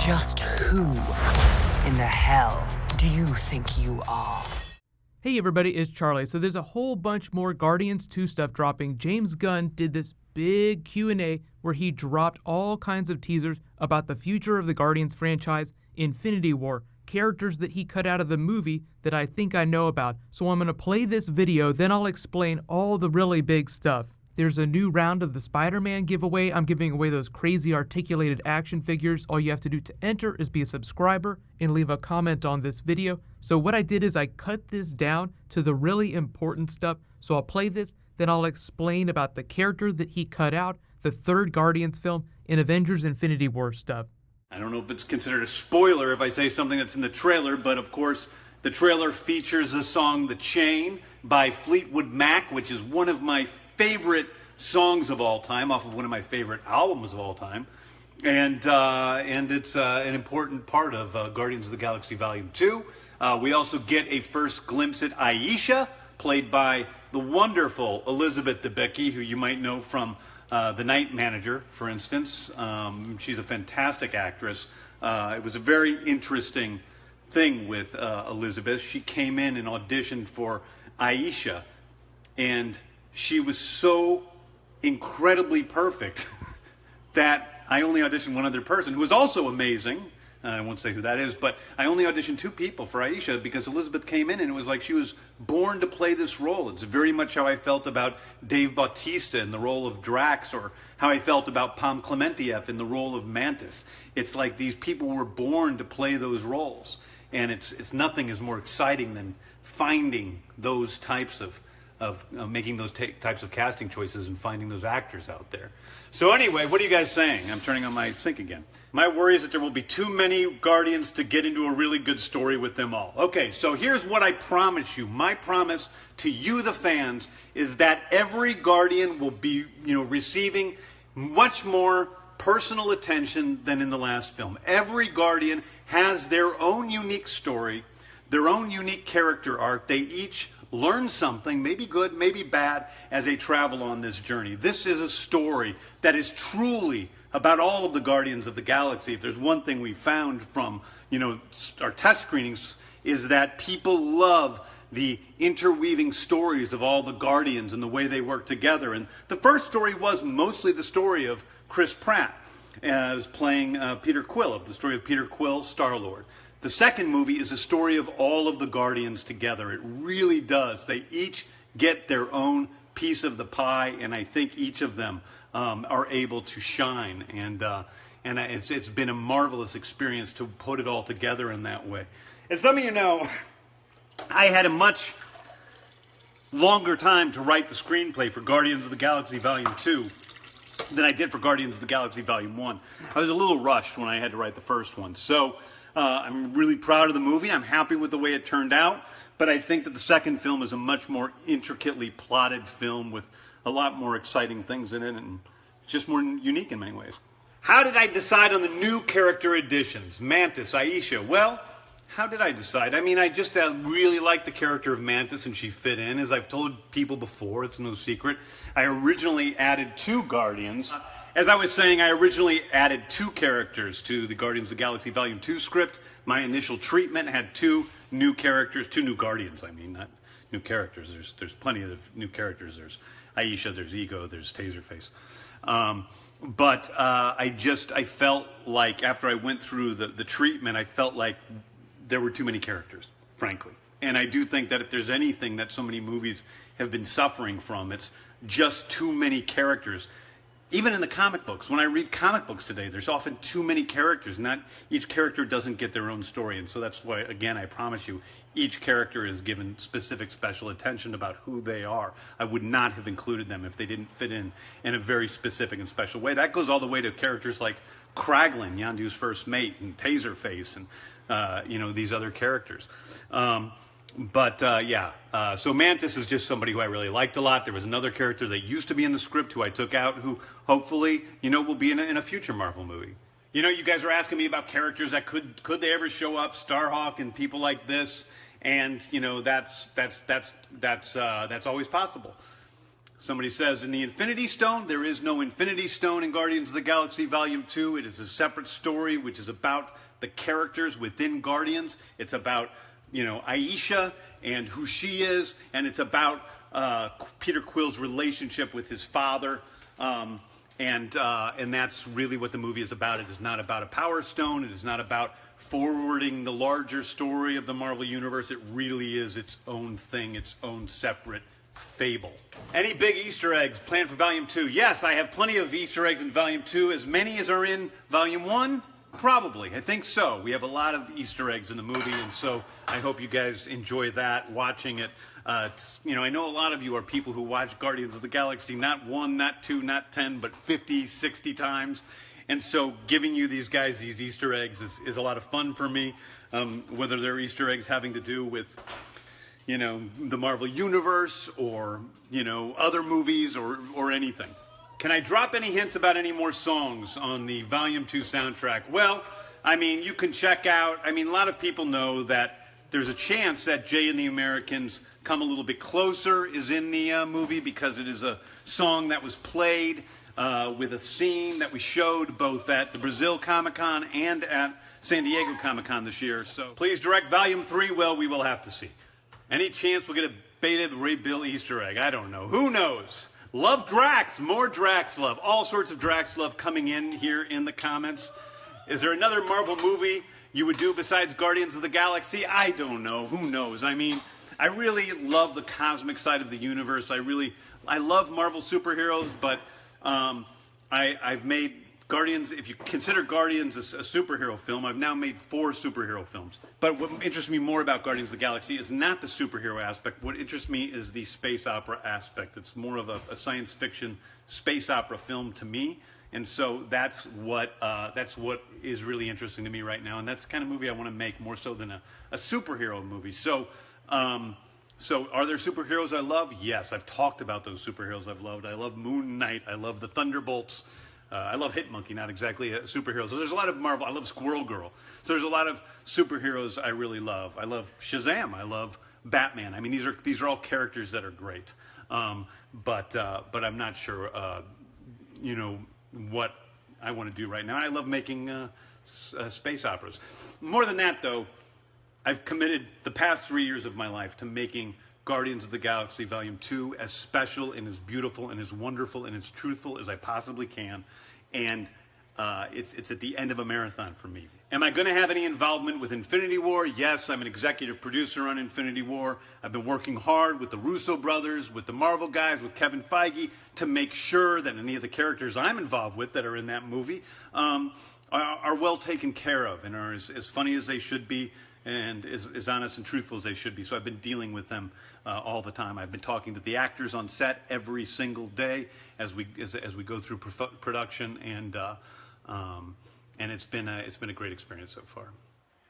Just who in the hell do you think you are? Hey everybody, it's Charlie. So there's a whole bunch more Guardians 2 stuff dropping. James Gunn did this big Q&A where he dropped all kinds of teasers about the future of the Guardians franchise, Infinity War, characters that he cut out of the movie that I think I know about. So I'm going to play this video, then I'll explain all the really big stuff. There's a new round of the Spider-Man giveaway. I'm giving away those crazy articulated action figures. All you have to do to enter is be a subscriber and leave a comment on this video. So what I did is I cut this down to the really important stuff. So I'll play this, then I'll explain about the character that he cut out, the third Guardians film, and Avengers Infinity War stuff. I don't know if it's considered a spoiler if I say something that's in the trailer, but of course the trailer features the song The Chain by Fleetwood Mac, which is one of my favorite songs of all time, off of one of my favorite albums of all time, and it's an important part of Guardians of the Galaxy Volume 2. We also get a first glimpse at Aisha, played by the wonderful Elizabeth Debicki, who you might know from The Night Manager, for instance. She's a fantastic actress. It was a very interesting thing with Elizabeth. She came in and auditioned for Aisha, and she was so incredibly perfect that I only auditioned one other person who was also amazing. I won't say who that is, but I only auditioned two people for Aisha because Elizabeth came in and it was like she was born to play this role. It's very much how I felt about Dave Bautista in the role of Drax, or how I felt about Pom Klementieff in the role of Mantis. It's like these people were born to play those roles, and it's nothing is more exciting than finding those types of making those types of casting choices and finding those actors out there. So anyway, what are you guys saying? I'm turning on my sync again. My worry is that there will be too many Guardians to get into a really good story with them all. Okay, so here's what I promise you. My promise to you, the fans, is that every Guardian will be, receiving much more personal attention than in the last film. Every Guardian has their own unique story, their own unique character arc. They each learn something, maybe good, maybe bad, as they travel on this journey. This is a story that is truly about all of the Guardians of the Galaxy. If there's one thing we found from, our test screenings, is that people love the interweaving stories of all the Guardians and the way they work together. And the first story was mostly the story of Chris Pratt as playing Peter Quill, the story of Peter Quill, Star-Lord. The second movie is a story of all of the Guardians together. It really does. They each get their own piece of the pie, and I think each of them are able to shine. And it's been a marvelous experience to put it all together in that way. As some of you know, I had a much longer time to write the screenplay for Guardians of the Galaxy Volume 2 than I did for Guardians of the Galaxy Volume 1. I was a little rushed when I had to write the first one. So I'm really proud of the movie. I'm happy with the way it turned out, but I think that the second film is a much more intricately plotted film with a lot more exciting things in it, and just more unique in many ways. How did I decide on the new character additions? Mantis, Aisha. Well, how did I decide? I mean, I just really liked the character of Mantis, and she fit in. As I've told people before, it's no secret. I originally added two Guardians. As I was saying, I originally added two characters to the Guardians of the Galaxy Volume 2 script. My initial treatment had two new characters, two new Guardians, not new characters. There's plenty of new characters. There's Aisha, there's Ego, there's Taserface. But I felt like after I went through the treatment, I felt like there were too many characters, frankly. And I do think that if there's anything that so many movies have been suffering from, it's just too many characters. Even in the comic books, when I read comic books today, there's often too many characters. Not each character doesn't get their own story. And so that's why, again, I promise you, each character is given specific special attention about who they are. I would not have included them if they didn't fit in a very specific and special way. That goes all the way to characters like Kraglin, Yondu's first mate, and Taserface, and these other characters. So Mantis is just somebody who I really liked a lot. There was another character that used to be in the script who I took out, who hopefully, will be in a future Marvel movie. You guys are asking me about characters that could they ever show up, Starhawk and people like this, and that's always possible. Somebody says, in the Infinity Stone, there is no Infinity Stone in Guardians of the Galaxy Volume 2. It is a separate story which is about the characters within Guardians. It's about, Aisha and who she is, and it's about Peter Quill's relationship with his father. And that's really what the movie is about. It is not about a Power Stone. It is not about forwarding the larger story of the Marvel Universe. It really is its own thing, its own separate fable. Any big Easter eggs planned for Volume 2? Yes, I have plenty of Easter eggs in Volume 2. As many as are in Volume 1? Probably. I think so. We have a lot of Easter eggs in the movie, and so I hope you guys enjoy that, watching it. I know a lot of you are people who watch Guardians of the Galaxy not 1, not 2, not 10, but 50, 60 times. And so giving you these guys these Easter eggs is a lot of fun for me, whether they're Easter eggs having to do with the Marvel Universe or, other movies or anything. Can I drop any hints about any more songs on the Volume 2 soundtrack? Well, you can check out, a lot of people know that there's a chance that Jay and the Americans Come a Little Bit Closer is in the movie because it is a song that was played with a scene that we showed both at the Brazil Comic-Con and at San Diego Comic-Con this year. So please direct Volume 3. Well, we will have to see. Any chance we'll get a baited Ray Bill Easter egg? I don't know. Who knows? Love Drax. More Drax love. All sorts of Drax love coming in here in the comments. Is there another Marvel movie you would do besides Guardians of the Galaxy? I don't know. Who knows? I really love the cosmic side of the universe. I love Marvel superheroes, but I've made Guardians, if you consider Guardians a superhero film, I've now made 4 superhero films. But what interests me more about Guardians of the Galaxy is not the superhero aspect. What interests me is the space opera aspect. It's more of a science fiction space opera film to me. And so that's what is really interesting to me right now. And that's the kind of movie I want to make more so than a superhero movie. So are there superheroes I love? Yes, I've talked about those superheroes I've loved. I love Moon Knight. I love the Thunderbolts. I love Hitmonkey, not exactly a superhero. So there's a lot of Marvel. I love Squirrel Girl. So there's a lot of superheroes I really love. I love Shazam. I love Batman. These are all characters that are great. But I'm not sure, what I want to do right now. I love making space operas. More than that, though, I've committed the past 3 years of my life to making Guardians of the Galaxy Volume 2 as special and as beautiful and as wonderful and as truthful as I possibly can. And it's at the end of a marathon for me. Am I going to have any involvement with Infinity War? Yes, I'm an executive producer on Infinity War. I've been working hard with the Russo brothers, with the Marvel guys, with Kevin Feige to make sure that any of the characters I'm involved with that are in that movie are well taken care of and are as funny as they should be and as honest and truthful as they should be. So I've been dealing with them all the time. I've been talking to the actors on set every single day as we go through production, and it's been a great experience so far.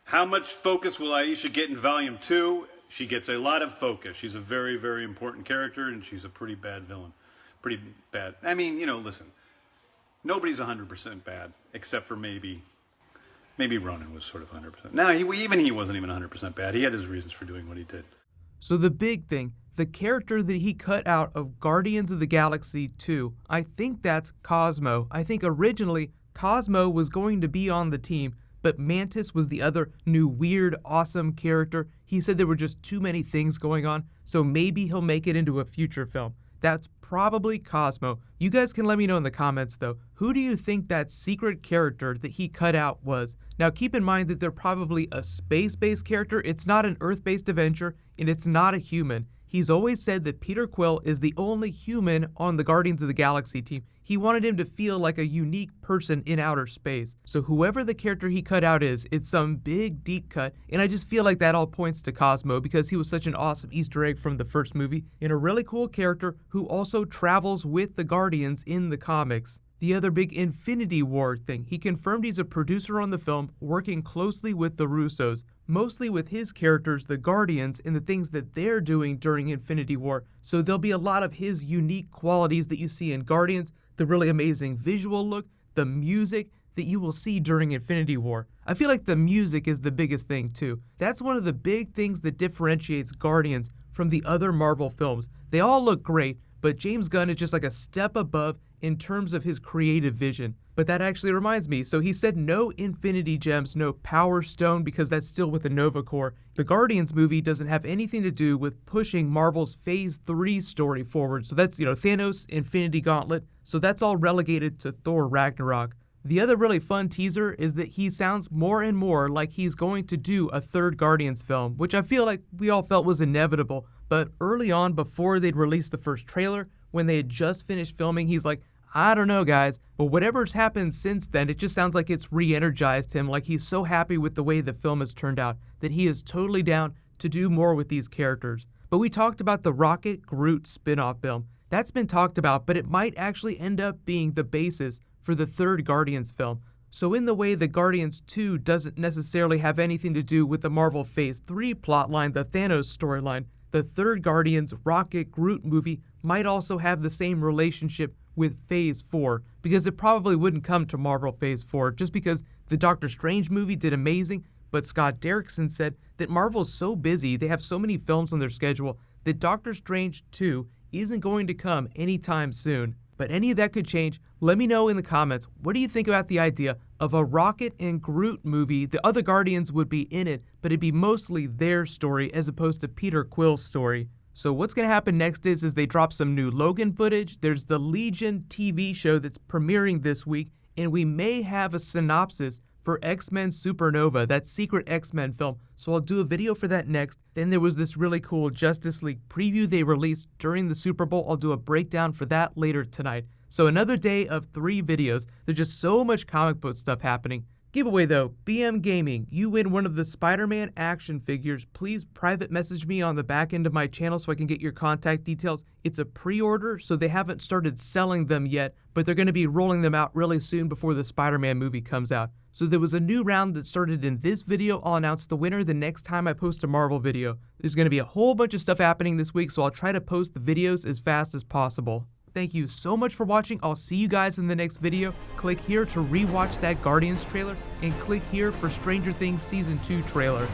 How much focus will Aisha get in Volume 2? She gets a lot of focus. She's a very, very important character, and she's a pretty bad villain. Pretty bad. Listen, nobody's 100% bad, except for maybe Ronan was sort of 100%. No, he wasn't even 100% bad. He had his reasons for doing what he did. So the big thing, the character that he cut out of Guardians of the Galaxy 2, I think that's Cosmo. I think originally Cosmo was going to be on the team, but Mantis was the other new weird, awesome character. He said there were just too many things going on, so maybe he'll make it into a future film. That's probably Cosmo. You guys can let me know in the comments though, who do you think that secret character that he cut out was? Now keep in mind that they're probably a space-based character, it's not an Earth-based Avenger, and it's not a human. He's always said that Peter Quill is the only human on the Guardians of the Galaxy team. He wanted him to feel like a unique person in outer space. So whoever the character he cut out is, it's some big deep cut, and I just feel like that all points to Cosmo because he was such an awesome Easter egg from the first movie, and a really cool character who also travels with the Guardians in the comics. The other big Infinity War thing, he confirmed he's a producer on the film, working closely with the Russos, mostly with his characters, the Guardians, and the things that they're doing during Infinity War. So there'll be a lot of his unique qualities that you see in Guardians, the really amazing visual look, the music that you will see during Infinity War. I feel like the music is the biggest thing too. That's one of the big things that differentiates Guardians from the other Marvel films. They all look great, but James Gunn is just like a step above in terms of his creative vision. But that actually reminds me, so he said no Infinity Gems, no Power Stone, because that's still with the Nova Corps. The Guardians movie doesn't have anything to do with pushing Marvel's Phase 3 story forward. So that's, Thanos, Infinity Gauntlet. So that's all relegated to Thor Ragnarok. The other really fun teaser is that he sounds more and more like he's going to do a third Guardians film, which I feel like we all felt was inevitable. But early on, before they'd released the first trailer, when they had just finished filming, he's like, I don't know, guys, but whatever's happened since then, it just sounds like it's re-energized him, like he's so happy with the way the film has turned out that he is totally down to do more with these characters. But we talked about the Rocket Groot spin-off film. That's been talked about, but it might actually end up being the basis for the third Guardians film. So in the way the Guardians 2 doesn't necessarily have anything to do with the Marvel Phase 3 plotline, the Thanos storyline, the third Guardians Rocket Groot movie might also have the same relationship with Phase 4, because it probably wouldn't come to Marvel Phase 4 just because the Doctor Strange movie did amazing, but Scott Derrickson said that Marvel's so busy, they have so many films on their schedule, that Doctor Strange 2 isn't going to come anytime soon. But any of that could change. Let me know in the comments, what do you think about the idea of a Rocket and Groot movie? The other Guardians would be in it, but it'd be mostly their story as opposed to Peter Quill's story. So what's going to happen next is they drop some new Logan footage, there's the Legion TV show that's premiering this week, and we may have a synopsis for X-Men Supernova, that secret X-Men film, so I'll do a video for that next. Then there was this really cool Justice League preview they released during the Super Bowl. I'll do a breakdown for that later tonight. So another day of 3 videos. There's just so much comic book stuff happening. Giveaway though, BM Gaming, you win one of the Spider-Man action figures. Please private message me on the back end of my channel so I can get your contact details. It's a pre-order, so they haven't started selling them yet, but they're going to be rolling them out really soon before the Spider-Man movie comes out. So there was a new round that started in this video. I'll announce the winner the next time I post a Marvel video. There's going to be a whole bunch of stuff happening this week, so I'll try to post the videos as fast as possible. Thank you so much for watching. I'll see you guys in the next video. Click here to rewatch that Guardians trailer, and click here for Stranger Things Season 2 trailer.